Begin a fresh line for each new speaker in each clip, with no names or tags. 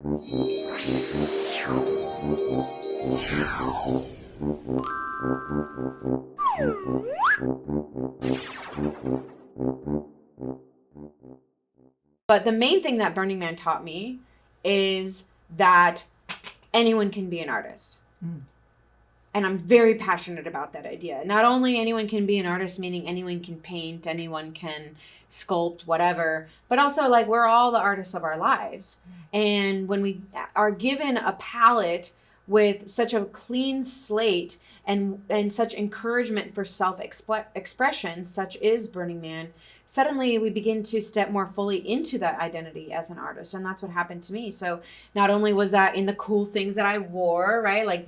But the main thing that Burning Man taught me is that anyone can be an artist. Mm. And I'm very passionate about that idea. Not only anyone can be an artist, meaning anyone can paint, anyone can sculpt, whatever, but also like we're all the artists of our lives. And when we are given a palette with such a clean slate and such encouragement for self-expression, such is Burning Man, suddenly we begin to step more fully into that identity as an artist. And that's what happened to me. So not only was that in the cool things that I wore, right? Like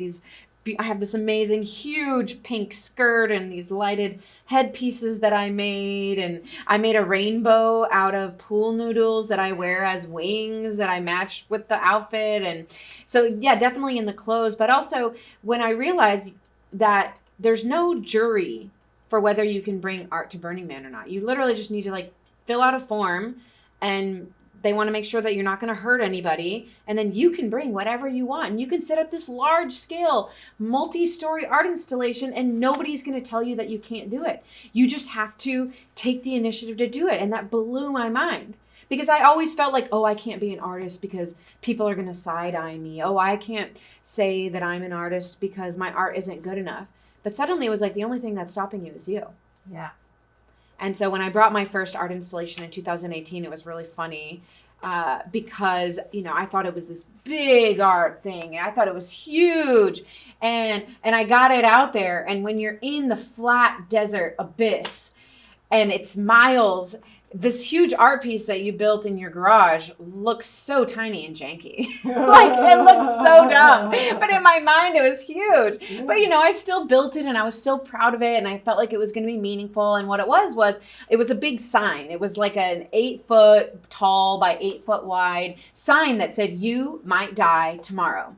I have this amazing huge pink skirt and these lighted headpieces that I made. And I made a rainbow out of pool noodles that I wear as wings that I match with the outfit. And so, yeah, definitely in the clothes. But also when I realized that there's no jury for whether you can bring art to Burning Man or not. You literally just need to like fill out a form, and they want to make sure that you're not going to hurt anybody. And then you can bring whatever you want. And you can set up this large scale, multi-story art installation, and nobody's going to tell you that you can't do it. You just have to take the initiative to do it. And that blew my mind. Because I always felt like, oh, I can't be an artist because people are going to side-eye me. Oh, I can't say that I'm an artist because my art isn't good enough. But suddenly it was like the only thing that's stopping you is you.
Yeah.
And so when I brought my first art installation in 2018, it was really funny because, you know, I thought it was this big art thing. I thought it was huge. And I got it out there. And when you're in the flat desert abyss and it's miles, this huge art piece that you built in your garage looks so tiny and janky. Like, it looks so dumb. But in my mind, it was huge. But, you know, I still built it and I was still proud of it. And I felt like it was going to be meaningful. And what it was it was a big sign. It was like an 8-foot tall by 8-foot wide sign that said, "You might die tomorrow."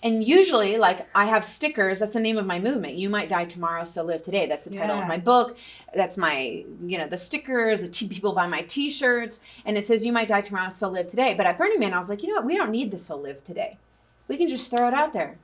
And usually, like, I have stickers. That's the name of my movement. You might die tomorrow, so live today. That's the title of my book. That's my, you know, the stickers, people buy my t-shirts. And it says, you might die tomorrow, so live today. But at Burning Man, I was like, you know what? We don't need the so live today. We can just throw it out there.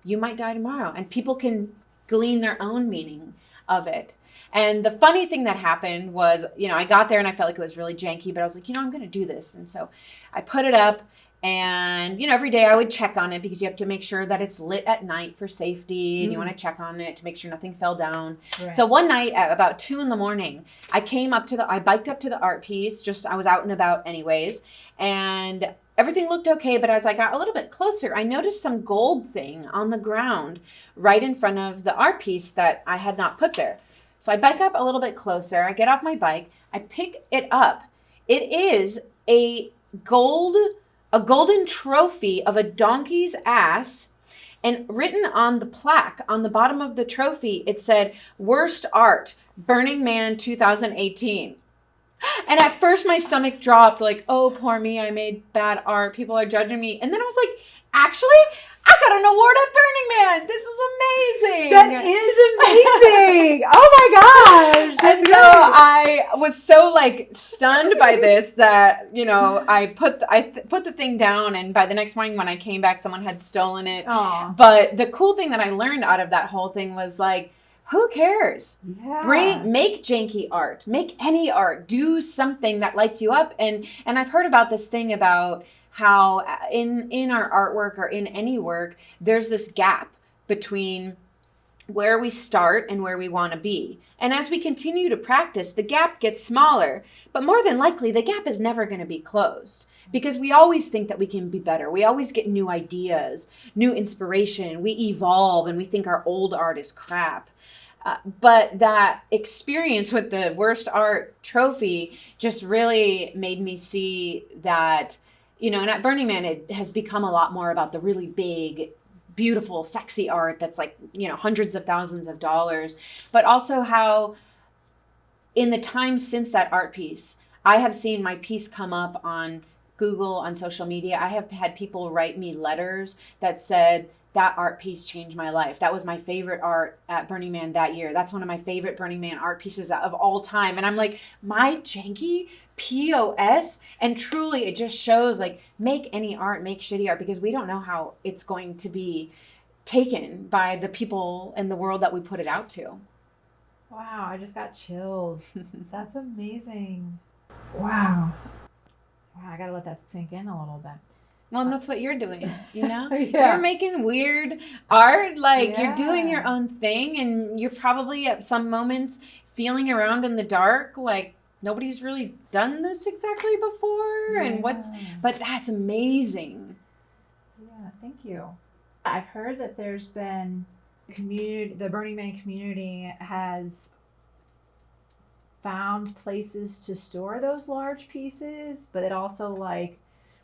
You might die tomorrow. And people can glean their own meaning of it. And the funny thing that happened was, you know, I got there and I felt like it was really janky. But I was like, you know, I'm going to do this. And so I put it up. And, you know, every day I would check on it because you have to make sure that it's lit at night for safety. And you want to check on it to make sure nothing fell down. Right. So one night at about 2 a.m, I biked up to the art piece. I was out and about anyways. And everything looked okay. But as I got a little bit closer, I noticed some gold thing on the ground right in front of the art piece that I had not put there. So I bike up a little bit closer. I get off my bike. I pick it up. It is a golden trophy of a donkey's ass, and written on the plaque on the bottom of the trophy, it said, "Worst art, Burning Man 2018. And at first my stomach dropped, like, oh, poor me, I made bad art. People are judging me. And then I was like, actually, I got an award at Burning Man. This is amazing.
That is amazing. Oh my gosh.
And so I was so like stunned by this that, you know, I put the thing down, and by the next morning when I came back, someone had stolen it.
Aww.
But the cool thing that I learned out of that whole thing was like, who cares?
Yeah.
Make janky art, make any art, do something that lights you up. And I've heard about this thing about how in our artwork or in any work, there's this gap between where we start and where we want to be. And as we continue to practice, the gap gets smaller, but more than likely the gap is never going to be closed, because we always think that we can be better. We always get new ideas, new inspiration. We evolve and we think our old art is crap. But that experience with the worst art trophy just really made me see that, you know, and at Burning Man, it has become a lot more about the really big, beautiful, sexy art that's like, you know, hundreds of thousands of dollars, but also how in the time since that art piece, I have seen my piece come up on Google, on social media. I have had people write me letters that said, that art piece changed my life. That was my favorite art at Burning Man that year. That's one of my favorite Burning Man art pieces of all time. And I'm like, my janky POS, and truly it just shows like make any art, make shitty art, because we don't know how it's going to be taken by the people in the world that we put it out to.
Wow, I just got chills. That's amazing. Wow. Wow, I gotta let that sink in a little bit.
Well, and that's what you're doing, you know?
Yeah.
You're making weird art, like you're doing
Yeah.
your own thing, and you're probably at some moments feeling around in the dark, like nobody's really done this exactly before, and but that's amazing.
Yeah, thank you. I've heard that there's been the Burning Man community has found places to store those large pieces, but it also like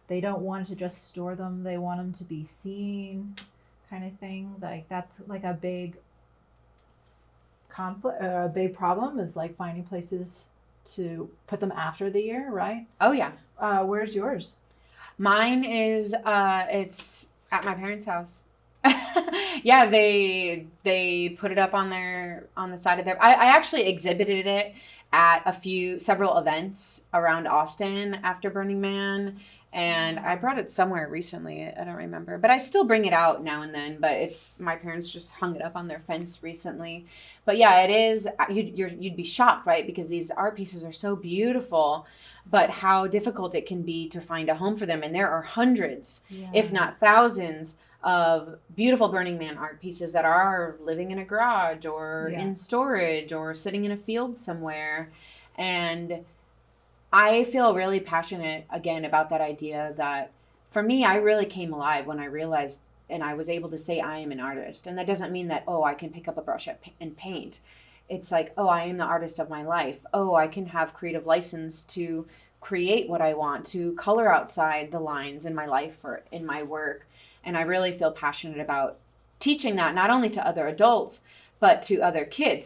they don't want to just store them, they want them to be seen, kind of thing. Like that's like a big conflict, a big problem is like finding places to put them after the year, right?
Oh yeah.
Where's yours?
Mine is it's at my parents' house. Yeah, they put it up on the side of their I actually exhibited it at several events around Austin after Burning Man, and I brought it somewhere recently. I don't remember, but I still bring it out now and then. But it's my parents just hung it up on their fence recently. But yeah, it is. You'd be shocked, right? Because these art pieces are so beautiful, but how difficult it can be to find a home for them. And there are hundreds, if not thousands, of beautiful Burning Man art pieces that are living in a garage or in storage or sitting in a field somewhere. And I feel really passionate again about that idea that for me, I really came alive when I realized and I was able to say I am an artist. And that doesn't mean that, oh, I can pick up a brush and paint. It's like, oh, I am the artist of my life. Oh, I can have creative license to create what I want, to color outside the lines in my life or in my work. And I really feel passionate about teaching that not only to other adults, but to other kids.